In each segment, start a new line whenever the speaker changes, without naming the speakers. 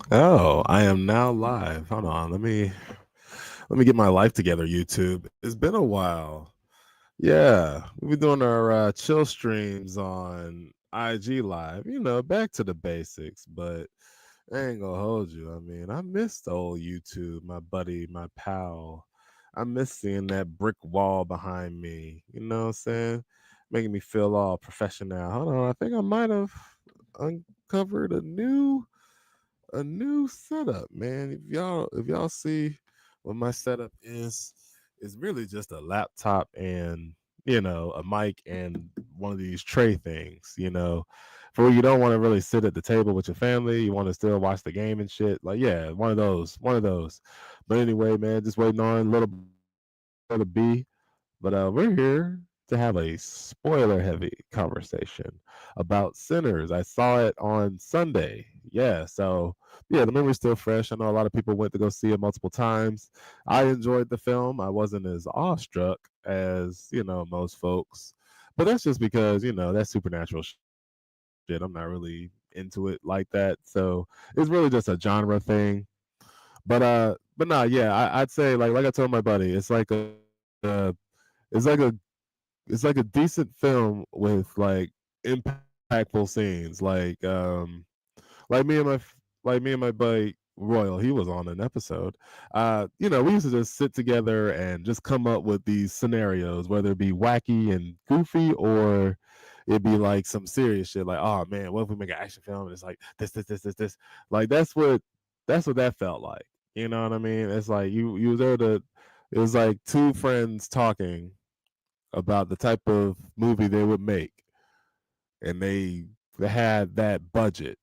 Oh, I am now live. Hold on, let me get my life together, YouTube. It's been a while. Yeah, we've been doing our chill streams on IG Live. Back to the basics, but I ain't gonna hold you. I mean, I missed old YouTube, my buddy, my pal. I miss seeing that brick wall behind me. You know what I'm saying? Making me feel all professional. Hold on, I think I might have uncovered a new setup, man. If y'all see what my setup is really just a laptop and a mic and one of these tray things. For when you don't want to really sit at the table with your family, you want to still watch the game and shit. Like, yeah, one of those. But anyway, man, just waiting on little brother B. But we're here to have a spoiler heavy conversation about Sinners. I saw it on Sunday. Yeah, so yeah, the memory's still fresh. I know a lot of people went to go see it multiple times. I enjoyed the film. I wasn't as awestruck as, most folks. But that's just because, that's supernatural shit. I'm not really into it like that. So it's really just a genre thing. But nah, yeah, I'd say like I told my buddy, it's like a it's like a decent film with like impactful scenes like me and my buddy Royal, he was on an episode. We used to just sit together and just come up with these scenarios, whether it be wacky and goofy or it'd be like some serious shit like, oh man, what if we make an action film and it's like this. Like that's what that felt like. You know what I mean? It's like you was there to it was like two friends talking about the type of movie they would make, and they had that budget.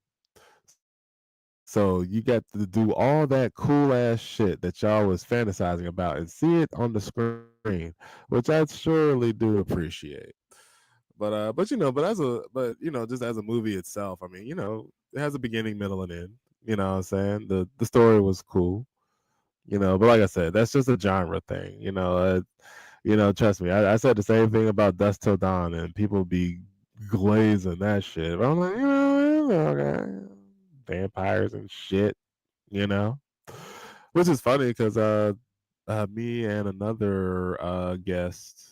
So you got to do all that cool ass shit that y'all was fantasizing about and see it on the screen, which I surely do appreciate. But just as a movie itself, I mean, it has a beginning, middle, and end. You know what I'm saying? The story was cool. But like I said, that's just a genre thing. Trust me, I said the same thing about Dust Till Dawn, and people be glazing that shit. But I'm like, okay, vampires and shit, you know. Which is funny because me and another guest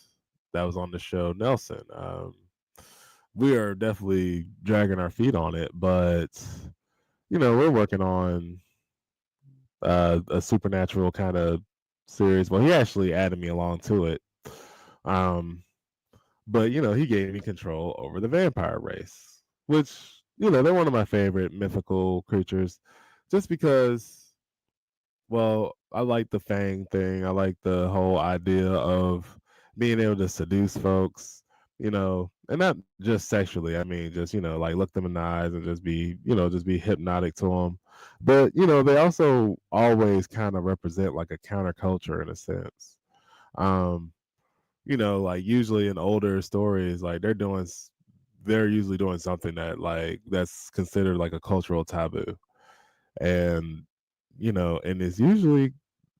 that was on the show, Nelson, we are definitely dragging our feet on it, but we're working on a supernatural kind of series. Well, he actually added me along to it. Um, but he gave me control over the vampire race, which they're one of my favorite mythical creatures, just because. Well, I like the Fang thing. I like the whole idea of being able to seduce folks, and not just sexually. I mean, just like look them in the eyes and just be hypnotic to them. But they also always kind of represent like a counterculture in a sense. Um, like usually in older stories, like they're usually doing something that's considered like a cultural taboo, and and it's usually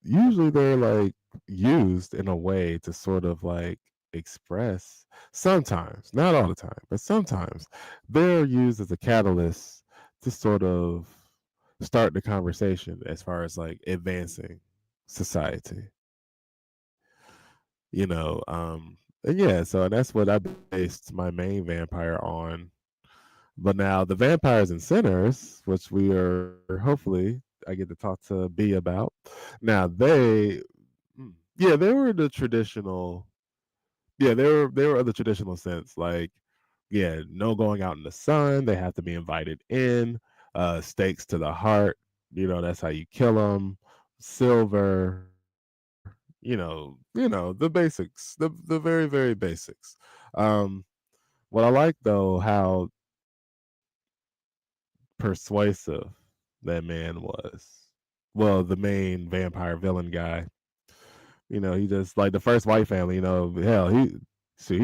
they're like used in a way to sort of like express, sometimes, not all the time, but sometimes they're used as a catalyst to sort of start the conversation as far as like advancing society. And yeah, and that's what I based my main vampire on. But now the vampires and sinners, which we are hopefully I get to talk to B about. Now yeah, they were the traditional. Yeah, they were of the traditional sense. Like, yeah, no going out in the sun. They have to be invited in. Stakes to the heart. That's how you kill them. Silver. The basics. The very very basics. Um, what I like though, how persuasive that man was. Well, the main vampire villain guy. He just like the first white family. Hell, he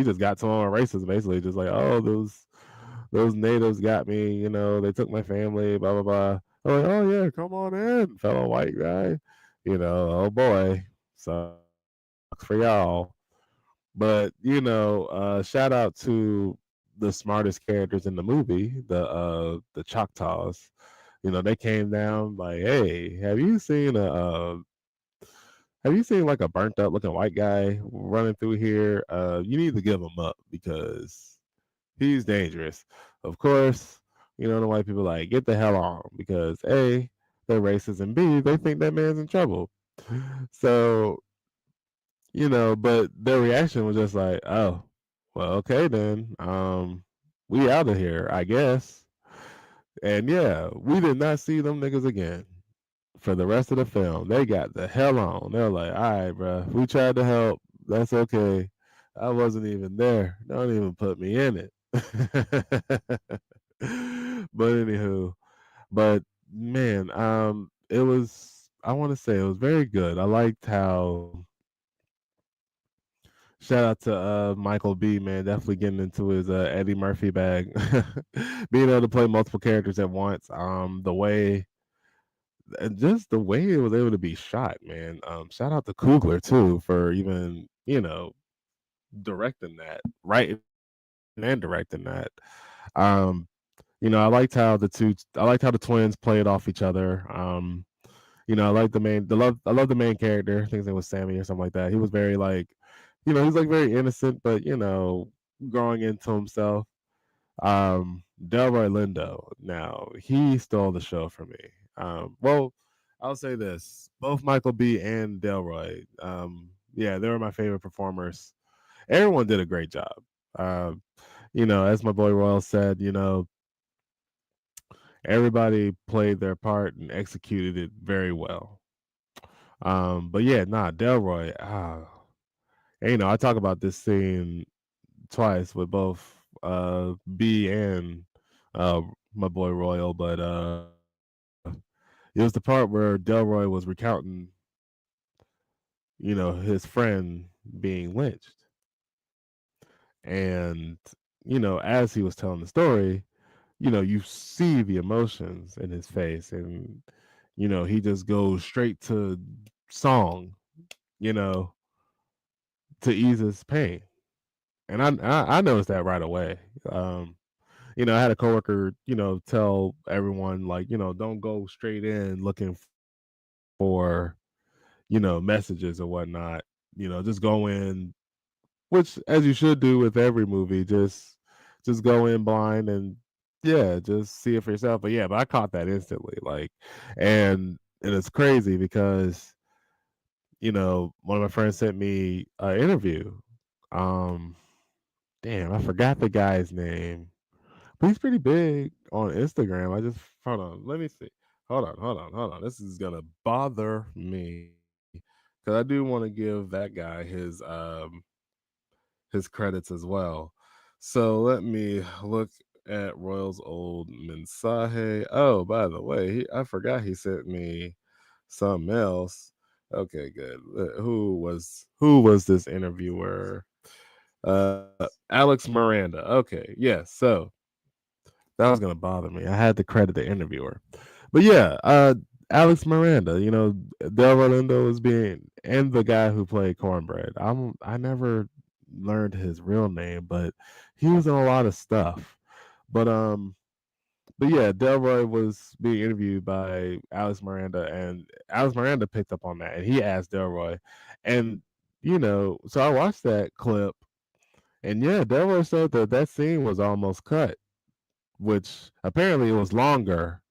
just got to on races basically, just like, oh, those natives got me. They took my family. Blah blah blah. I'm like, oh yeah, come on in, fellow white guy. Oh boy, sucks for y'all. But shout out to the smartest characters in the movie, the Choctaws. They came down like, hey, have you seen like a burnt up looking white guy running through here? You need to give him up because he's dangerous. Of course, the white people like get the hell on because A, they're racist, and B, they think that man's in trouble. So, but their reaction was just like, oh, well, okay then. We out of here, I guess. And yeah, we did not see them niggas again for the rest of the film. They got the hell on. They're like, all right, bro, we tried to help. That's okay. I wasn't even there. Don't even put me in it. But anywho, but man, it was. I want to say it was very good. I liked how. Shout out to Michael B. Man, definitely getting into his Eddie Murphy bag, being able to play multiple characters at once. The way and just the way it was able to be shot, man. Shout out to Coogler too for even directing that, writing and directing that. Um, I liked how the twins played off each other. I like I love the main character. I think his name was Sammy or something like that. He was very like, he's like very innocent, but growing into himself. Delroy Lindo. Now he stole the show for me. Well, I'll say this: both Michael B. and Delroy. Yeah, they were my favorite performers. Everyone did a great job. Um, as my boy Royal said, everybody played their part and executed it very well. But yeah, Delroy. And, I talk about this scene twice with both B and my boy Royal, but it was the part where Delroy was recounting, his friend being lynched. And, as he was telling the story, you see the emotions in his face and he just goes straight to song, you know, to ease his pain. And I noticed that right away. I had a coworker, tell everyone like, don't go straight in looking for, messages or whatnot. Just go in, which as you should do with every movie, just go in blind and yeah, just see it for yourself. But I caught that instantly, like, and it's crazy because one of my friends sent me an interview. Um, Damn, I forgot the guy's name. But he's pretty big on Instagram. I just hold on. Let me see. Hold on. This is gonna bother me because I do want to give that guy his credits as well. So let me look at Royal's old mensaje. Oh, by the way, I forgot he sent me something else. Okay, good. Who was this interviewer? Alex Miranda. Okay, yeah. So that was gonna bother me. I had to credit the interviewer, but yeah, Alex Miranda. Del Rolando was being and the guy who played Cornbread. I never learned his real name, but he was in a lot of stuff. But but yeah, Delroy was being interviewed by Alex Miranda, and Alex Miranda picked up on that, and he asked Delroy, and so I watched that clip, and yeah, Delroy said that that scene was almost cut, which apparently it was longer,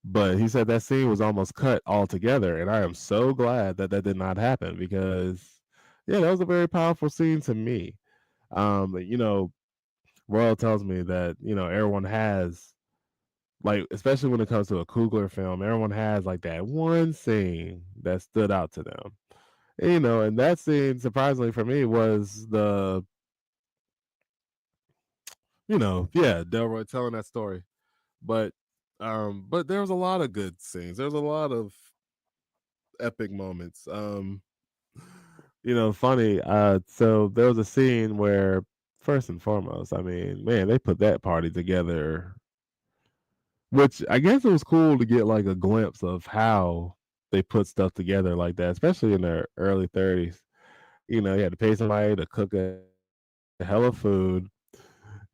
but he said that scene was almost cut altogether, and I am so glad that that did not happen because, yeah, that was a very powerful scene to me. Royal tells me that everyone has like, especially when it comes to a Coogler film, everyone has like that one scene that stood out to them. And that scene, surprisingly for me, was yeah, Delroy telling that story. But there was a lot of good scenes. There's a lot of epic moments. Funny. So there was a scene where, first and foremost, I mean, man, they put that party together, which I guess it was cool to get like a glimpse of how they put stuff together like that, especially in their early 30s. You had to pay somebody to cook a hell of food.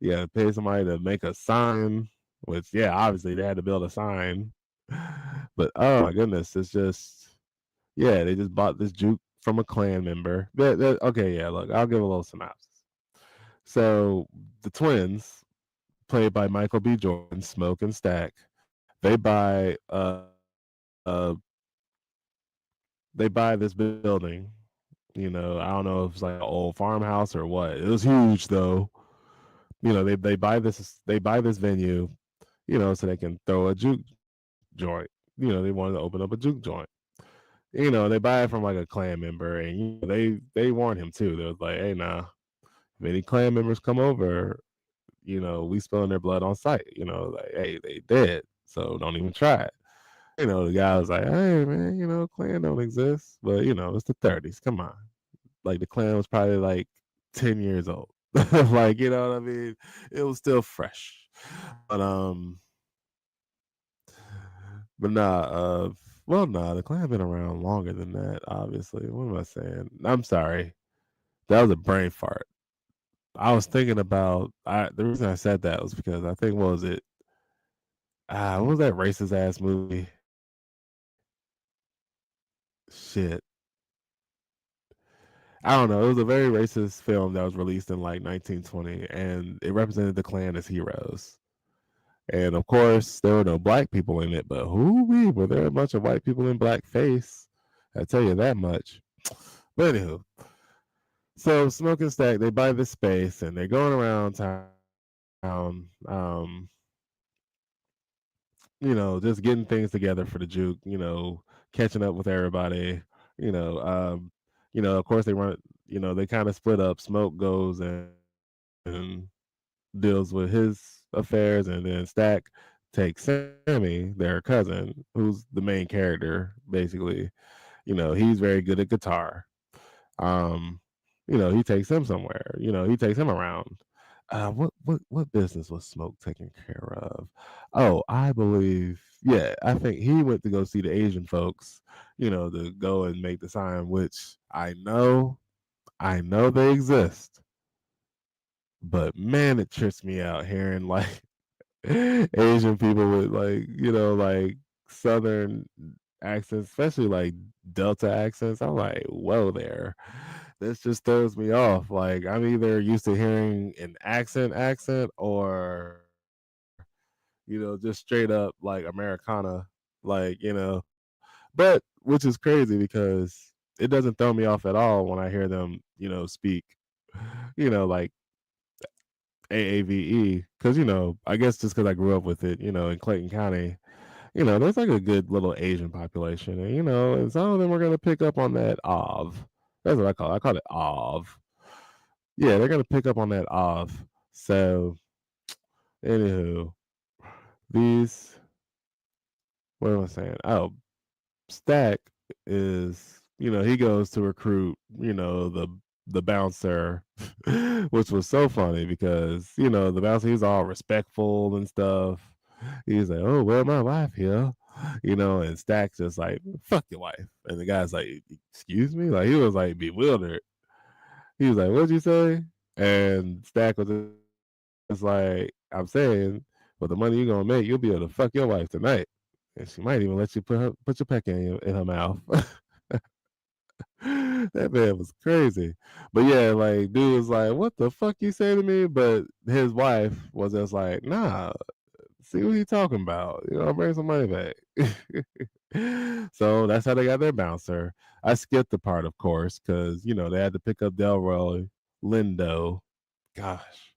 You had to pay somebody to make a sign. which yeah, obviously they had to build a sign. But oh my goodness, it's just yeah, they just bought this juke from a clan member. Okay, yeah, look, I'll give a little synopsis. So the twins, played by Michael B. Jordan, Smoke and Stack, they buy they buy this building. You know, I don't know if it's like an old farmhouse or what. It was huge though. You know, they buy this venue, you know, so they can throw a juke joint. You know, they wanted to open up a juke joint. You know, they buy it from like a clan member, and you know, they warned him too. They was like, "Hey, nah, if any clan members come over, you know, we spilling their blood on sight. You know, like, hey, they dead, so don't even try it." You know, the guy was like, "Hey, man, you know, clan don't exist, but you know, it's the '30s. Come on." Like the clan was probably like 10 years old. Like, you know what I mean? It was still fresh. But but nah, well nah, the clan been around longer than that, obviously. What am I saying? I'm sorry. That was a brain fart. I was thinking about the reason I said that was because I think what was it? What was that racist ass movie? Shit. I don't know. It was a very racist film that was released in like 1920, and it represented the Klan as heroes. And of course, there were no black people in it, but were there a bunch of white people in blackface? I tell you that much. But anywho, so Smoke and Stack, they buy this space and they're going around town, you know, just getting things together for the juke, you know, catching up with everybody, you know, of course they run, you know, they kind of split up. Smoke goes and deals with his affairs, and then Stack takes Sammy, their cousin, who's the main character, basically. You know, he's very good at guitar. Um, you know, he takes him somewhere. You know, he takes him around. What business was Smoke taking care of? Oh, I believe, yeah, I think he went to go see the Asian folks. You know, to go and make the sign, which I know they exist, but man, it trips me out hearing like Asian people with like, you know, like Southern accents, especially like Delta accents. I'm like, whoa there. This just throws me off. Like I'm either used to hearing an accent or, you know, just straight up like Americana. Like, you know. But which is crazy because it doesn't throw me off at all when I hear them, you know, speak, you know, like AAVE. Cause, you know, I guess just because I grew up with it, you know, in Clayton County, you know, there's like a good little Asian population, and you know, and some of them are gonna pick up on that of. That's what I call it. I call it of. Yeah, they're gonna pick up on that of. So, anywho, these. What am I saying? Oh, Stack is, you know, he goes to recruit, you know, the bouncer, which was so funny because, you know, the bouncer, he's all respectful and stuff. He's like, "Oh, well, my wife here," you know, and Stack's just like, "Fuck your wife," and the guy's like, "Excuse me," like he was like bewildered. He was like, "What'd you say?" And Stack was just like, "I'm saying, with the money you're gonna make, you'll be able to fuck your wife tonight." And she might even let you put your peck in her mouth. That man was crazy. But yeah, like dude was like, "What the fuck you say to me?" But his wife was just like, "Nah, see what he talking about. You know, bring some money back." So that's how they got their bouncer. I skipped the part, of course, because you know they had to pick up Delroy Lindo. Gosh,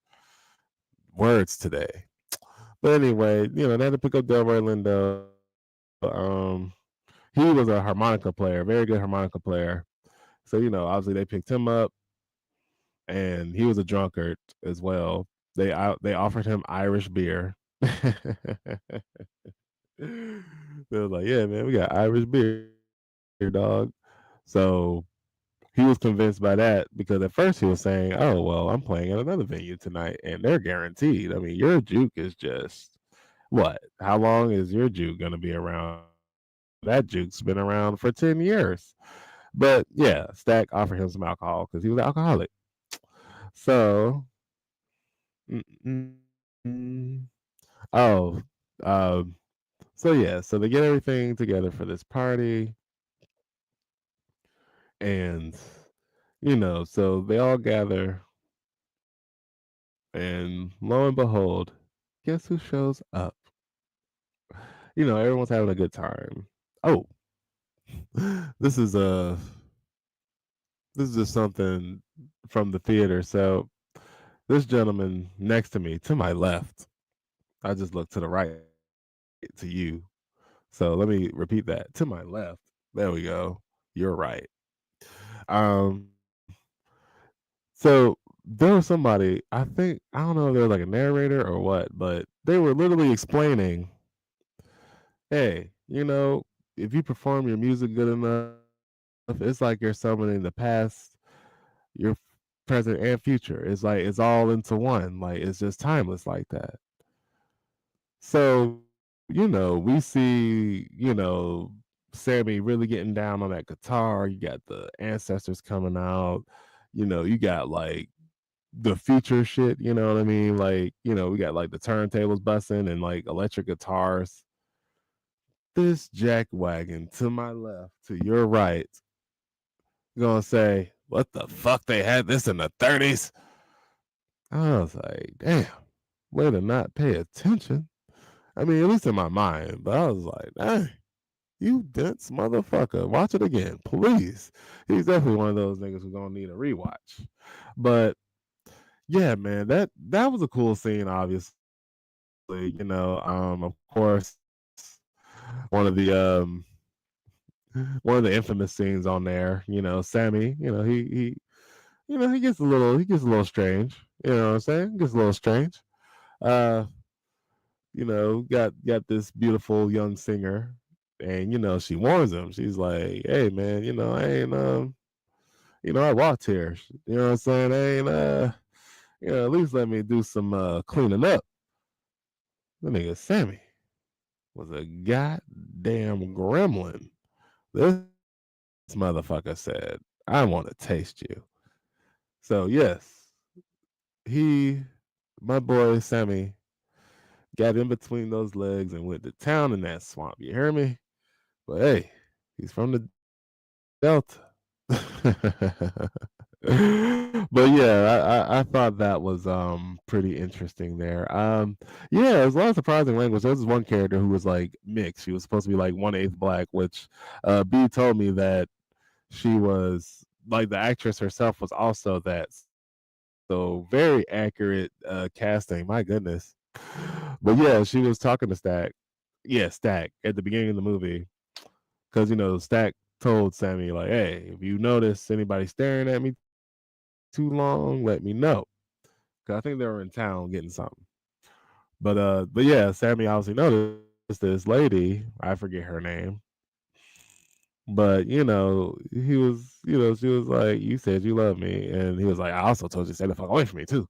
words today. But anyway, you know they had to pick up Delroy Lindo. He was a harmonica player, very good harmonica player. So you know, obviously they picked him up, and he was a drunkard as well. They offered him Irish beer. They was like, "Yeah, man, we got Irish beer, dog." So he was convinced by that because at first he was saying, "Oh, well, I'm playing at another venue tonight, and they're guaranteed. I mean, your juke is just what? How long is your juke gonna be around? That juke's been around for 10 years." But yeah, Stack offered him some alcohol because he was an alcoholic. So, mm, mm, Oh, um, so yeah, so they get everything together for this party, and so they all gather, and lo and behold, guess who shows up? Everyone's having a good time. Oh, this is this is just something from the theater. So this gentleman next to me, to my left, I just looked to the right to you. So let me repeat that. To my left. There we go. You're right. Um, so there was somebody, I don't know if they're like a narrator or what, but they were literally explaining, hey, if you perform your music good enough, it's like you're summoning the past, your present and future. It's all into one. Like it's just timeless like that. So, we see, Sammy really getting down on that guitar. You got the ancestors coming out. You got like the future shit, you know what I mean? Like, we got like the turntables busting and like electric guitars. This jackwagon to my left, to your right, gonna say, what the fuck, they had this in the 30s? I was like, damn, way to not pay attention. I mean, at least in my mind, but I was like, dang, you dense motherfucker. Watch it again, please. He's definitely one of those niggas who's gonna need a rewatch. But yeah, man, that was a cool scene, obviously. Of course, one of the one of the infamous scenes on there, Sammy, he gets a little strange. You know what I'm saying? He gets a little strange. Uh, got this beautiful young singer, and she warns him. She's like, "Hey, man, I ain't I walked here. You know what I'm saying? I ain't at least let me do some cleaning up." The nigga Sammy was a goddamn gremlin. This motherfucker said, "I want to taste you." So yes, he, my boy Sammy, got in between those legs and went to town in that swamp. You hear me? But hey, he's from the Delta. But yeah, I thought that was pretty interesting there. Yeah, it was a lot of surprising language. There was one character who was like mixed. She was supposed to be like 1/8 black, which B told me that she was like the actress herself was also that. So very accurate casting. My goodness. But yeah, she was talking to Stack. Yeah, Stack at the beginning of the movie, because Stack told Sammy like, "Hey, if you notice anybody staring at me too long, let me know." Cause I think they were in town getting something. But yeah, Sammy obviously noticed this lady. I forget her name, but he was, she was like, "You said you love me," and he was like, "I also told you to stay the fuck away from me too."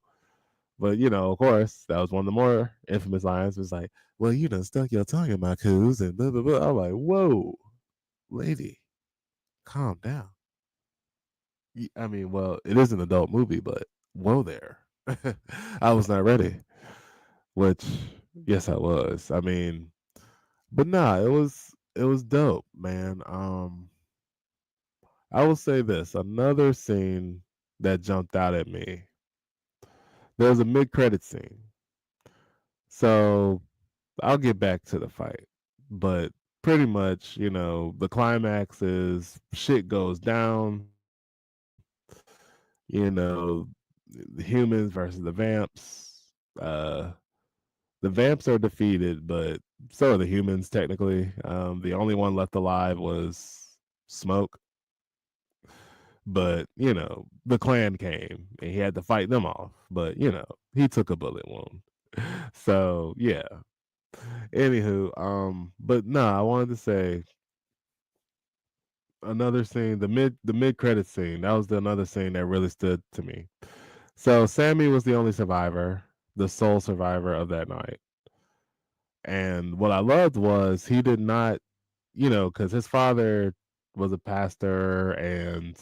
But of course, that was one of the more infamous lines. It was like, "Well, you done stuck your tongue in my coos," and blah blah blah. I'm like, "Whoa, lady, calm down." I mean, well, it is an adult movie, but whoa there. I was not ready. Which, yes, I was. I mean, but nah, it was dope, man. I will say this: another scene that jumped out at me. There was a mid-credit scene, so I'll get back to the fight, but pretty much, the climax is shit goes down. You know, the humans versus the vamps. The vamps are defeated, but so are the humans technically. The only one left alive was Smoke, but the clan came and he had to fight them off. But he took a bullet wound. So yeah. Anywho, but nah, I wanted to say another scene, the mid credit scene. That was another scene that really stood to me. So Sammy was the only survivor, the sole survivor of that night. And what I loved was he did not, because his father was a pastor, and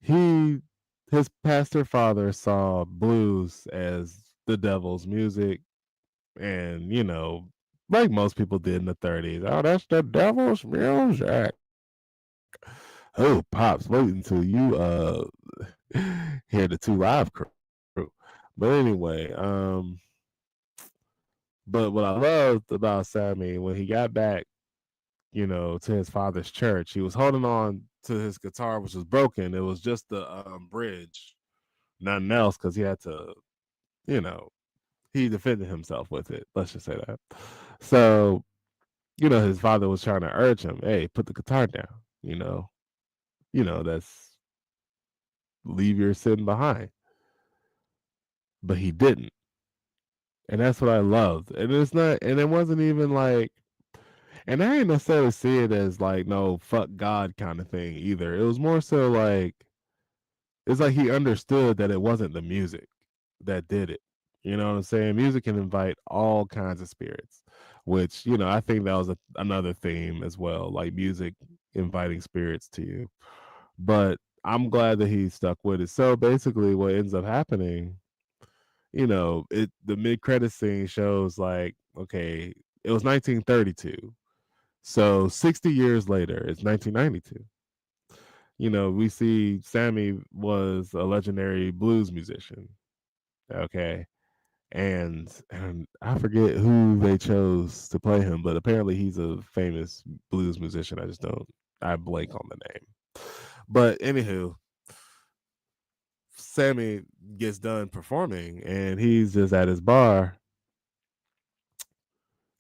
he, his pastor father saw blues as the devil's music, And, like most people did in the 30s, oh, that's the devil's music. Oh, Pops, wait until you hear the Two Live Crew. But anyway, but what I loved about Sammy when he got back, to his father's church, he was holding on to his guitar, which was broken. It was just the bridge, nothing else, because he had to, you know, he defended himself with it. Let's just say that. So, his father was trying to urge him, hey, put the guitar down, that's leave your sin behind. But he didn't. And that's what I loved. And it's not, and it wasn't even like, and I ain't necessarily see it as like, no, fuck God kind of thing either. It was more so like, it's like he understood that it wasn't the music that did it. You know what I'm saying? Music can invite all kinds of spirits, which, I think that was another theme as well, like music inviting spirits to you. But I'm glad that he stuck with it. So basically, what ends up happening, the mid credit scene shows like, okay, it was 1932. So 60 years later, it's 1992. We see Sammy was a legendary blues musician. Okay. And I forget who they chose to play him, but apparently he's a famous blues musician. I blank on the name. But anywho, Sammy gets done performing and he's just at his bar.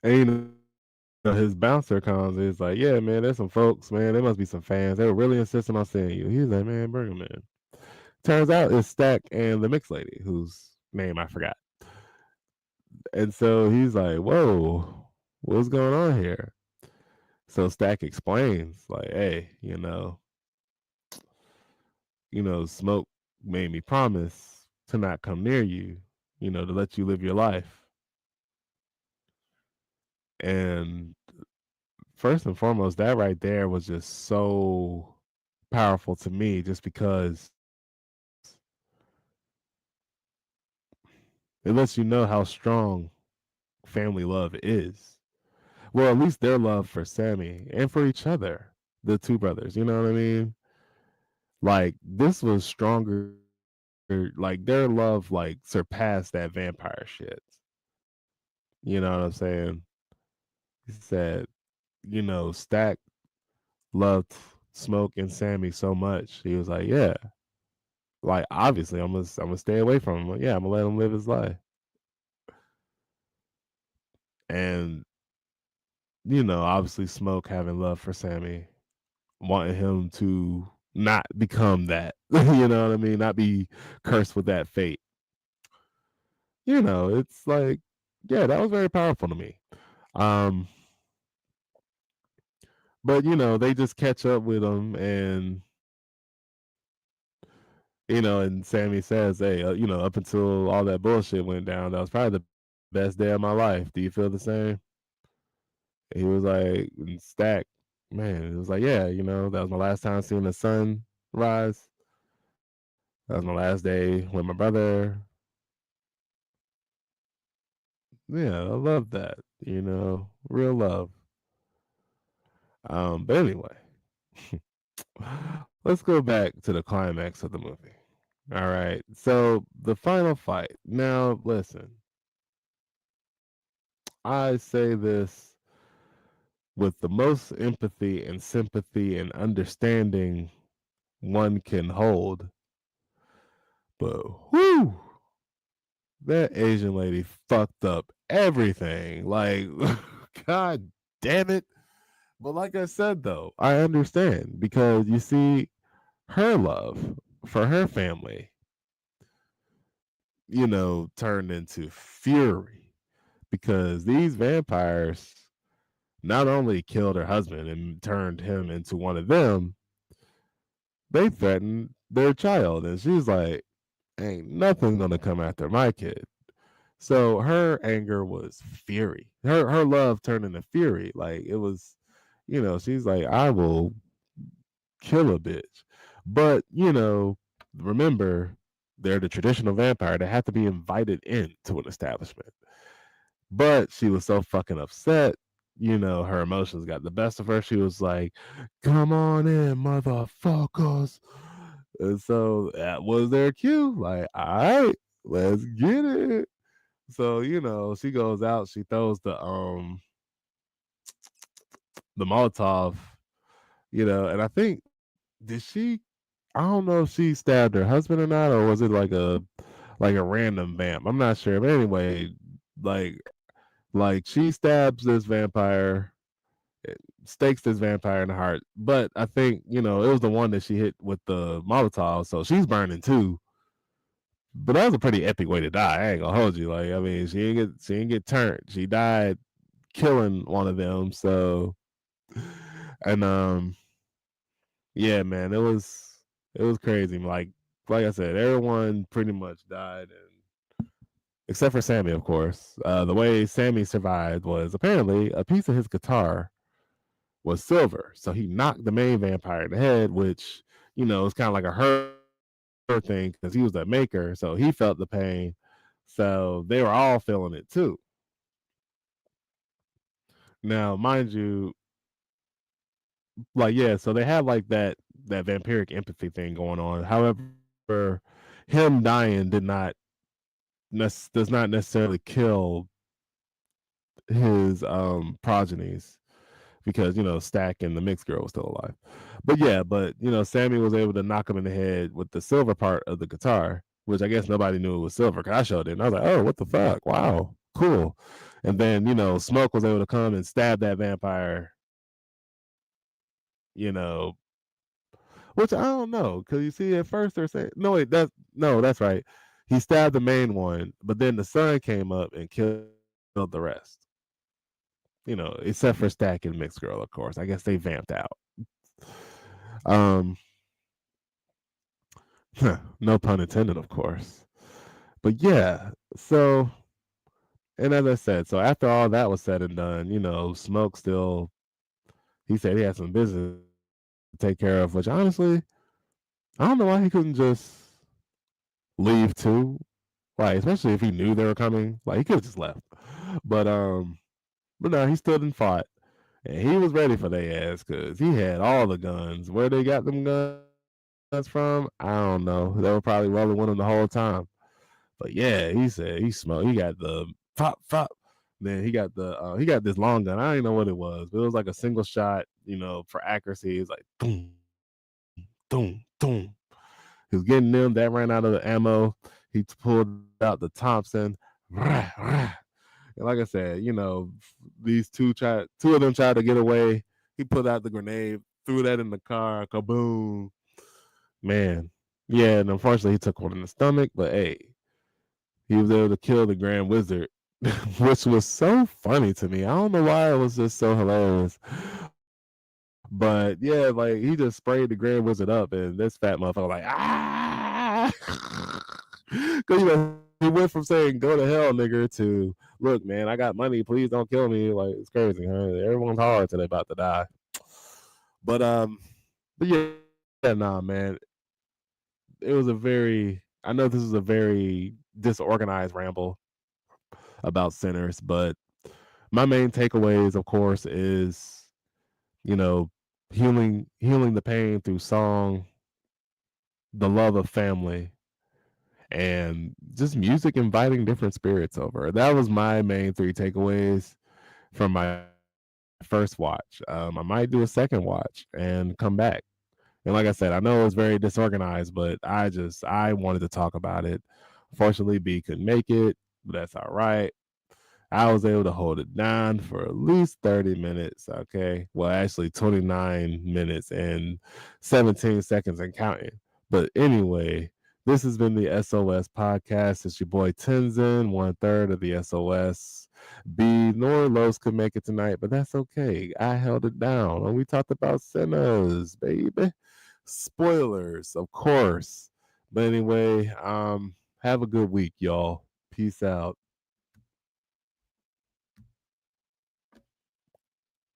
And his bouncer comes and he's like, yeah, man, there's some folks, man. There must be some fans. They were really insisting on seeing you. He's like, man, bring them in. Turns out it's Stack and the mix lady, whose name I forgot. And so he's like, whoa, what's going on here? So Stack explains, like, hey, Smoke made me promise to not come near you, to let you live your life. And first and foremost, that right there was just so powerful to me just because it lets you know how strong family love is. Well, at least their love for Sammy and for each other, the two brothers, you know what I mean? Like this was stronger, like their love like surpassed that vampire shit. You know what I'm saying? He said, Stack loved Smoke and Sammy so much. He was like, yeah, like obviously I'm gonna stay away from him. Like, yeah, I'm gonna let him live his life. And obviously Smoke having love for Sammy, wanting him to not become that. You know what I mean? Not be cursed with that fate. It's like, yeah, that was very powerful to me. Um, but they just catch up with him, and and Sammy says, "Hey, up until all that bullshit went down, that was probably the best day of my life. Do you feel the same?" He was like, and Stack, man, it was like, yeah, that was my last time seeing the sun rise. That was my last day with my brother. Yeah, I love that. Real love. But anyway, let's go back to the climax of the movie. All right. So the final fight. Now, listen, I say this with the most empathy and sympathy and understanding one can hold. But whoo, that Asian lady fucked up everything. Like, God damn it. But like I said, though, I understand because you see, her love for her family, turned into fury because these vampires not only killed her husband and turned him into one of them, they threatened their child. And she's like, ain't nothing gonna come after my kid. So her anger was fury. Her love turned into fury. Like it was, she's like, I will kill a bitch. But, remember, they're the traditional vampire. They have to be invited into an establishment. But she was so fucking upset. Her emotions got the best of her. She was like, "Come on in, motherfuckers." And so that was their cue. Like, all right, let's get it. So, she goes out, she throws the Molotov, and I think did she I don't know if she stabbed her husband or not, or was it like a random vamp? I'm not sure. But anyway, like she stabs this vampire, eh, stakes this vampire in the heart. But I think, it was the one that she hit with the Molotov, so she's burning too. But that was a pretty epic way to die. I ain't gonna hold you. Like, I mean, she didn't get turned. She died killing one of them. So, and yeah, man, it was crazy. Like I said, everyone pretty much died, and except for Sammy, of course. The way Sammy survived was apparently a piece of his guitar was silver, so he knocked the main vampire in the head, which is kind of like a her thing because he was the maker, so he felt the pain. So they were all feeling it too. Now, mind you, like yeah, so they have like that vampiric empathy thing going on. However, him dying does not necessarily kill his progenies because Stack and the mixed girl was still alive. But yeah, Sammy was able to knock him in the head with the silver part of the guitar, which I guess nobody knew it was silver because I showed it. And I was like, oh, what the fuck? Wow, cool. And then Smoke was able to come and stab that vampire. You know, which I don't know because you see at first they're saying no, wait, that's right. He stabbed the main one, but then the sun came up and killed the rest. Except for Stack and Mixed Girl, of course. I guess they vamped out. Um, no pun intended, of course. But yeah, so and as I said, so after all that was said and done, Smoke still he said he had some business to take care of, which honestly, I don't know why he couldn't just leave too. Like, especially if he knew they were coming. Like he could have just left. But but no, he stood and fought. And he was ready for their ass because he had all the guns. Where they got them guns from, I don't know. They were probably rolling with him the whole time. But yeah, he said he smoked. He got the pop pop. Then he got this long gun. I don't even know what it was, but it was like a single shot. For accuracy, it's like boom, boom, boom. He was getting them. That ran out of the ammo. He pulled out the Thompson. Rah, rah. And like I said, these two of them tried to get away. He pulled out the grenade, threw that in the car, kaboom. Man. Yeah, and unfortunately he took one in the stomach, but hey, he was able to kill the Grand Wizard, which was so funny to me. I don't know why it was just so hilarious. But yeah, like he just sprayed the Grand Wizard up, and this fat motherfucker was like, ah, because he went from saying "go to hell, nigga" to "look, man, I got money, please don't kill me." Like it's crazy, huh? Everyone's hard till they about to die. But yeah, nah, man, it was a very. I know this is a very disorganized ramble about sinners, but my main takeaways, of course, is you know healing the pain through song, the love of family, and just music inviting different spirits over. That was my main three takeaways from my first watch. I might do a second watch and come back. And like I said, I know it's very disorganized, but I wanted to talk about it. Fortunately, B couldn't make it, but that's all right. I was able to hold it down for at least 30 minutes. Okay. Well, actually, 29 minutes and 17 seconds and counting. But anyway, this has been the SOS podcast. It's your boy Tenzin, 1/3 of the SOS. B nor Los could make it tonight, but that's okay. I held it down. And we talked about sinners, baby. Spoilers, of course. But anyway, have a good week, y'all. Peace out.